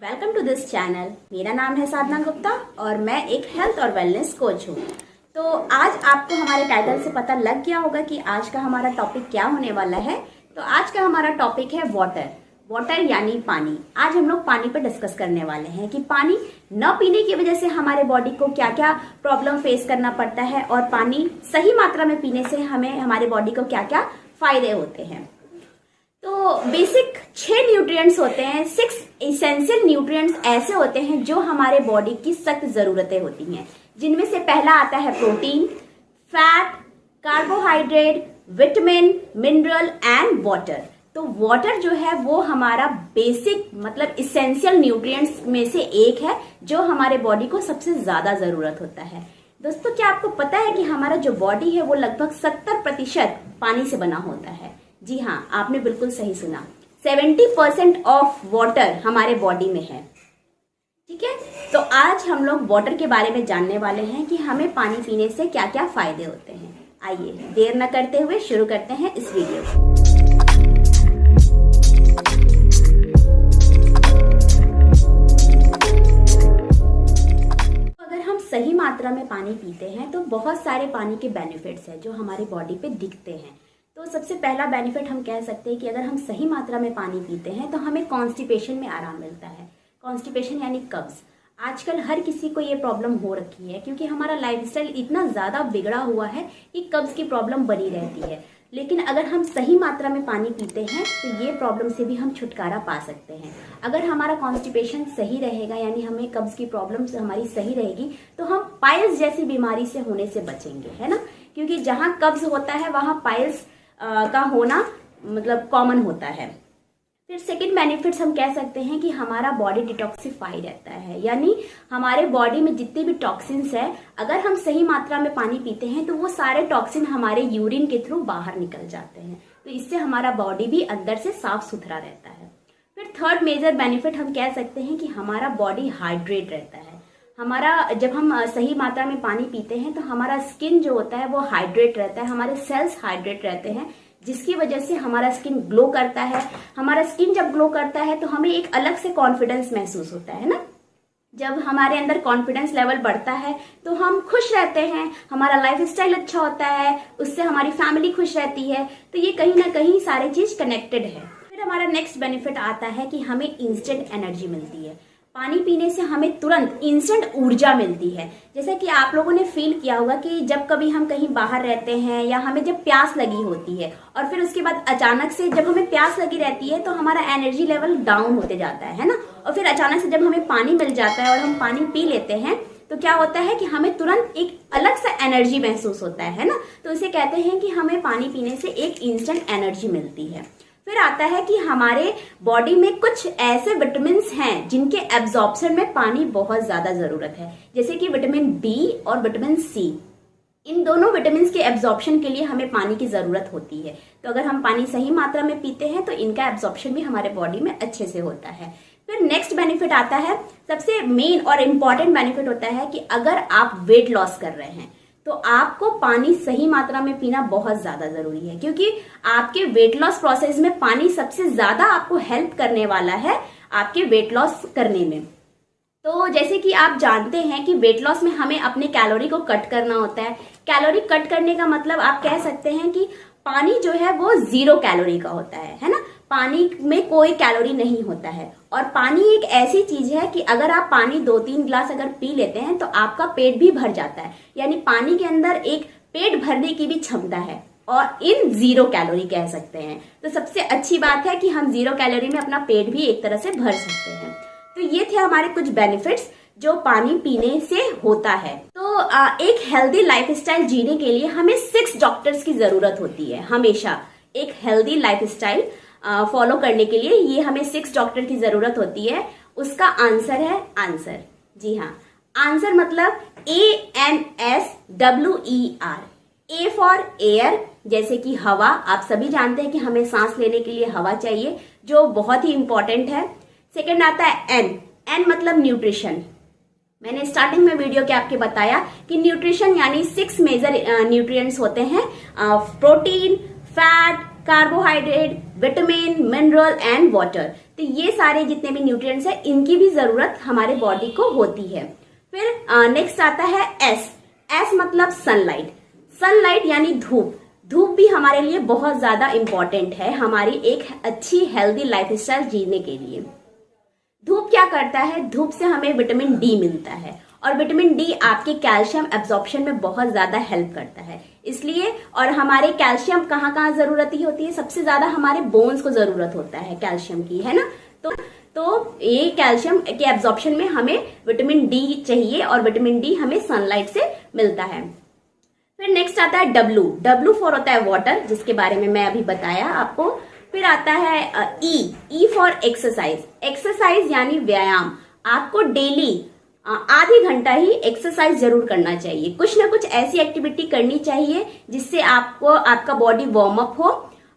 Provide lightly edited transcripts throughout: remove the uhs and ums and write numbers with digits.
Welcome to this channel. मेरा नाम है साधना गुप्ता और मैं एक हेल्थ और वेलनेस कोच हूँ। तो आज आपको हमारे टाइटल से पता लग गया होगा कि आज का हमारा टॉपिक क्या होने वाला है। तो आज का हमारा टॉपिक है वाटर यानी पानी। आज हम लोग पानी पर डिस्कस करने वाले हैं कि पानी न पीने की वजह से हमारे बॉडी को क्या क्या प्रॉब्लम फेस करना पड़ता है और पानी सही मात्रा में पीने से हमें हमारे बॉडी को क्या क्या फायदे होते हैं। तो बेसिक 6 न्यूट्रिएंट्स होते हैं, 6 एसेंशियल न्यूट्रिएंट्स ऐसे होते हैं जो हमारे बॉडी की सख्त जरूरतें होती हैं, जिनमें से पहला आता है protein, fat, carbohydrate, vitamin, mineral and water. तो वाटर जो है वो हमारा बेसिक मतलब इसेंशियल न्यूट्रिएंट्स में से एक है जो हमारे बॉडी को सबसे ज्यादा जरूरत होता है। दोस्तों, क्या आपको पता है कि हमारा जो बॉडी है वो लगभग 70% पानी से बना होता है। जी हाँ, आपने बिल्कुल सही सुना, 70% ऑफ वाटर हमारे बॉडी में है। ठीक है, तो आज हम लोग वाटर के बारे में जानने वाले हैं कि हमें पानी पीने से क्या क्या फायदे होते हैं। आइए देर न करते हुए शुरू करते हैं इस वीडियो को। अगर हम सही मात्रा में पानी पीते हैं तो बहुत सारे पानी के बेनिफिट्स हैं जो हमारी बॉडी पे दिखते हैं। तो सबसे पहला बेनिफिट हम कह सकते हैं कि अगर हम सही मात्रा में पानी पीते हैं तो हमें कॉन्स्टिपेशन में आराम मिलता है। कॉन्स्टिपेशन यानी कब्ज। आजकल हर किसी को ये प्रॉब्लम हो रखी है क्योंकि हमारा लाइफस्टाइल इतना ज़्यादा बिगड़ा हुआ है कि कब्ज की प्रॉब्लम बनी रहती है। लेकिन अगर हम सही मात्रा में पानी पीते हैं तो ये प्रॉब्लम से भी हम छुटकारा पा सकते हैं। अगर हमारा कॉन्स्टिपेशन सही रहेगा यानी हमें कब्ज की प्रॉब्लम हमारी सही रहेगी तो हम पाइल्स जैसी बीमारी से होने से बचेंगे, है ना। क्योंकि जहाँ कब्ज होता है वहाँ पाइल्स का होना मतलब कॉमन होता है। फिर सेकंड बेनिफिट्स हम कह सकते हैं कि हमारा बॉडी डिटॉक्सिफाई रहता है, यानी हमारे बॉडी में जितने भी टॉक्सिन्स है अगर हम सही मात्रा में पानी पीते हैं तो वो सारे टॉक्सिन हमारे यूरिन के थ्रू बाहर निकल जाते हैं। तो इससे हमारा बॉडी भी अंदर से साफ सुथरा रहता है। फिर थर्ड मेजर बेनिफिट हम कह सकते हैं कि हमारा बॉडी हाइड्रेट रहता है। हमारा जब हम सही मात्रा में पानी पीते हैं तो हमारा स्किन जो होता है वो हाइड्रेट रहता है, हमारे सेल्स हाइड्रेट रहते हैं, जिसकी वजह से हमारा स्किन ग्लो करता है। हमारा स्किन जब ग्लो करता है तो हमें एक अलग से कॉन्फिडेंस महसूस होता है ना। जब हमारे अंदर कॉन्फिडेंस लेवल बढ़ता है तो हम खुश रहते हैं, हमारा लाइफस्टाइल अच्छा होता है, उससे हमारी फैमिली खुश रहती है। तो ये कहीं ना कहीं सारी चीज कनेक्टेड है। फिर हमारा नेक्स्ट बेनिफिट आता है कि हमें इंस्टेंट एनर्जी मिलती है। पानी पीने से हमें तुरंत इंस्टेंट ऊर्जा मिलती है। जैसे कि आप लोगों ने फील किया होगा कि जब कभी हम कहीं बाहर रहते हैं या हमें जब प्यास लगी होती है और फिर उसके बाद अचानक से जब हमें प्यास लगी रहती है तो हमारा एनर्जी लेवल डाउन होते जाता है ना। और फिर अचानक से जब हमें पानी मिल जाता है और हम पानी पी लेते हैं तो क्या होता है कि हमें तुरंत एक अलग सा एनर्जी महसूस होता है ना। तो इसे कहते हैं कि हमें पानी पीने से एक इंस्टेंट एनर्जी मिलती है। फिर आता है कि हमारे बॉडी में कुछ ऐसे विटामिन्स हैं जिनके एब्जॉर्प्शन में पानी बहुत ज्यादा जरूरत है, जैसे कि विटामिन बी और विटामिन सी। इन दोनों विटामिन्स के एब्जॉर्प्शन के लिए हमें पानी की जरूरत होती है। तो अगर हम पानी सही मात्रा में पीते हैं तो इनका एब्जॉर्प्शन भी हमारे बॉडी में अच्छे से होता है। फिर नेक्स्ट बेनिफिट आता है, सबसे मेन और इम्पॉर्टेंट बेनिफिट होता है कि अगर आप वेट लॉस कर रहे हैं तो आपको पानी सही मात्रा में पीना बहुत ज्यादा जरूरी है, क्योंकि आपके वेट लॉस प्रोसेस में पानी सबसे ज्यादा आपको हेल्प करने वाला है आपके वेट लॉस करने में। तो जैसे कि आप जानते हैं कि वेट लॉस में हमें अपने कैलोरी को कट करना होता है। कैलोरी कट करने का मतलब आप कह सकते हैं कि पानी जो है वो 0 कैलोरी का होता है ना। पानी में कोई कैलोरी नहीं होता है और पानी एक ऐसी चीज है कि अगर आप पानी 2-3 गिलास अगर पी लेते हैं तो आपका पेट भी भर जाता है। यानी पानी के अंदर एक पेट भरने की भी क्षमता है और इन 0 कैलोरी कह सकते हैं। तो सबसे अच्छी बात है कि हम 0 कैलोरी में अपना पेट भी एक तरह से भर सकते हैं। तो ये थे हमारे कुछ बेनिफिट्स जो पानी पीने से होता है। तो एक हेल्दी लाइफस्टाइल जीने के लिए हमें 6 डॉक्टर्स की जरूरत होती है। हमेशा एक हेल्दी लाइफस्टाइल फॉलो करने के लिए ये हमें 6 डॉक्टर की जरूरत होती है। उसका आंसर है आंसर। जी हाँ, आंसर मतलब ANSWER। ए फॉर एयर, जैसे कि हवा। आप सभी जानते हैं कि हमें सांस लेने के लिए हवा चाहिए, जो बहुत ही इंपॉर्टेंट है। सेकंड आता है एन मतलब न्यूट्रिशन। मैंने स्टार्टिंग में वीडियो के आपके बताया कि न्यूट्रिशन यानी 6 मेजर न्यूट्रिएंट्स होते हैं, protein, fat, carbohydrate, vitamin, mineral and water. तो ये सारे जितने भी न्यूट्रिएंट्स हैं इनकी भी जरूरत हमारे बॉडी को होती है। फिर नेक्स्ट आता है एस। एस मतलब सनलाइट। सनलाइट यानी धूप। धूप भी हमारे लिए बहुत ज्यादा इंपॉर्टेंट है हमारी एक अच्छी हेल्दी लाइफस्टाइल जीने के लिए। धूप क्या करता है, धूप से हमें विटामिन डी मिलता है और विटामिन डी आपके कैल्शियम एब्जॉर्प्शन में बहुत ज्यादा हेल्प करता है। इसलिए और हमारे कैल्शियम कहाँ कहाँ जरूरत ही होती है, सबसे ज्यादा हमारे बोन्स को जरूरत होता है कैल्शियम की, है ना। तो ये कैल्शियम के एब्जॉर्प्शन में हमें विटामिन डी चाहिए और विटामिन डी हमें सनलाइट से मिलता है। फिर नेक्स्ट आता है डब्ल्यू। डब्ल्यू फॉर होता है वाटर, जिसके बारे में मैं अभी बताया आपको। फिर आता है E. E for exercise. Exercise यानी व्यायाम। आपको डेली आधे घंटा ही एक्सरसाइज जरूर करना चाहिए। कुछ ना कुछ ऐसी एक्टिविटी करनी चाहिए जिससे आपको आपका बॉडी वार्म अप हो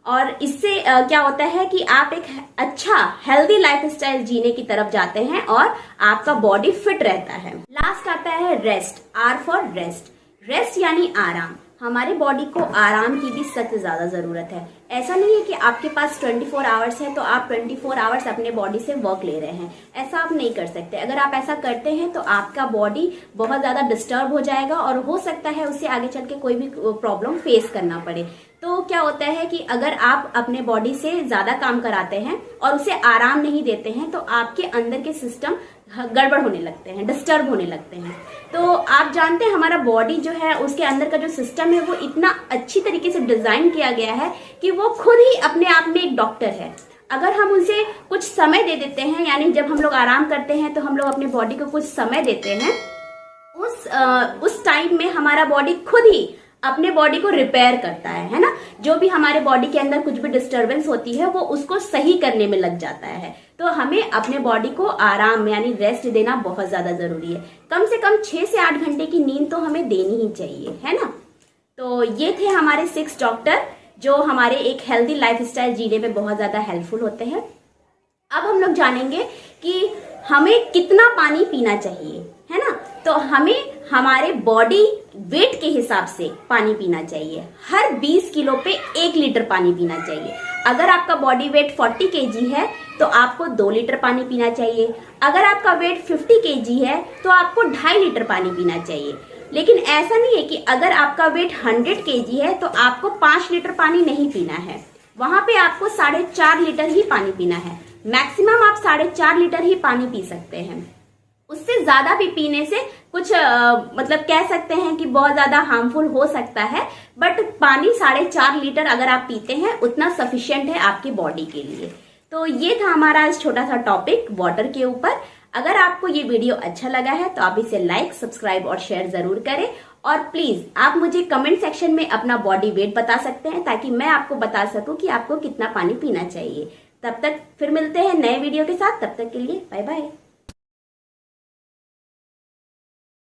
और इससे क्या होता है कि आप एक अच्छा हेल्दी लाइफस्टाइल जीने की तरफ जाते हैं और आपका बॉडी फिट रहता है। लास्ट आता है rest. R for rest. Rest यानी आराम। हमारे बॉडी को आराम की भी सख्त ज्यादा जरूरत है। ऐसा नहीं है कि आपके पास 24 आवर्स है तो आप 24 आवर्स अपने बॉडी से वर्क ले रहे हैं, ऐसा आप नहीं कर सकते। अगर आप ऐसा करते हैं तो आपका बॉडी बहुत ज्यादा डिस्टर्ब हो जाएगा और हो सकता है उससे आगे चल के कोई भी प्रॉब्लम फेस करना पड़े। तो क्या होता है कि अगर आप अपने बॉडी से ज्यादा काम कराते हैं और उसे आराम नहीं देते हैं तो आपके अंदर के सिस्टम गड़बड़ होने लगते हैं, डिस्टर्ब होने लगते हैं। तो आप जानते हैं हमारा बॉडी जो है उसके अंदर का जो सिस्टम है वो इतना अच्छी तरीके से डिजाइन किया गया है कि वो खुद ही अपने आप में एक डॉक्टर है। अगर हम उसे कुछ समय दे देते हैं, यानी जब हम लोग आराम करते हैं तो हम लोग अपने बॉडी को कुछ समय देते हैं, उस टाइम में हमारा बॉडी खुद ही अपने बॉडी को रिपेयर करता है ना। जो भी हमारे बॉडी के अंदर कुछ भी डिस्टरबेंस होती है वो उसको सही करने में लग जाता है। तो हमें अपने बॉडी को आराम यानी रेस्ट देना बहुत ज्यादा जरूरी है। कम से कम 6 से 8 घंटे की नींद तो हमें देनी ही चाहिए, है ना। तो ये थे हमारे 6 डॉक्टर जो हमारे एक हेल्दी लाइफस्टाइल जीने में बहुत ज्यादा हेल्पफुल होते हैं। अब हम लोग जानेंगे कि हमें कितना पानी पीना चाहिए, है ना। तो हमें हमारे बॉडी वेट के हिसाब से पानी पीना चाहिए। हर 20 किलो पे 1 लीटर पानी पीना चाहिए। अगर आपका बॉडी वेट 40 kg है तो आपको 2 लीटर पानी पीना चाहिए। अगर आपका वेट 50 kg है तो आपको 2.5 लीटर पानी पीना चाहिए। लेकिन ऐसा नहीं है कि अगर आपका वेट 100 kg है तो आपको 5 लीटर पानी नहीं पीना है। वहां पे आपको 4.5 लीटर ही पानी पीना है। मैक्सिमम आप 4.5 लीटर ही पानी पी सकते हैं। उससे ज्यादा भी पीने से कुछ मतलब कह सकते हैं कि बहुत ज्यादा हार्मफुल हो सकता है, बट पानी 4.5 लीटर अगर आप पीते हैं उतना सफिशिएंट है आपकी बॉडी के लिए। तो ये था हमारा इस छोटा सा टॉपिक वाटर के ऊपर। अगर आपको ये वीडियो अच्छा लगा है तो आप इसे लाइक, सब्सक्राइब और शेयर जरूर करें। और प्लीज आप मुझे कमेंट सेक्शन में अपना बॉडी वेट बता सकते हैं ताकि मैं आपको बता सकूं कि आपको कितना पानी पीना चाहिए। तब तक फिर मिलते हैं नए वीडियो के साथ। तब तक के लिए बाय बाय।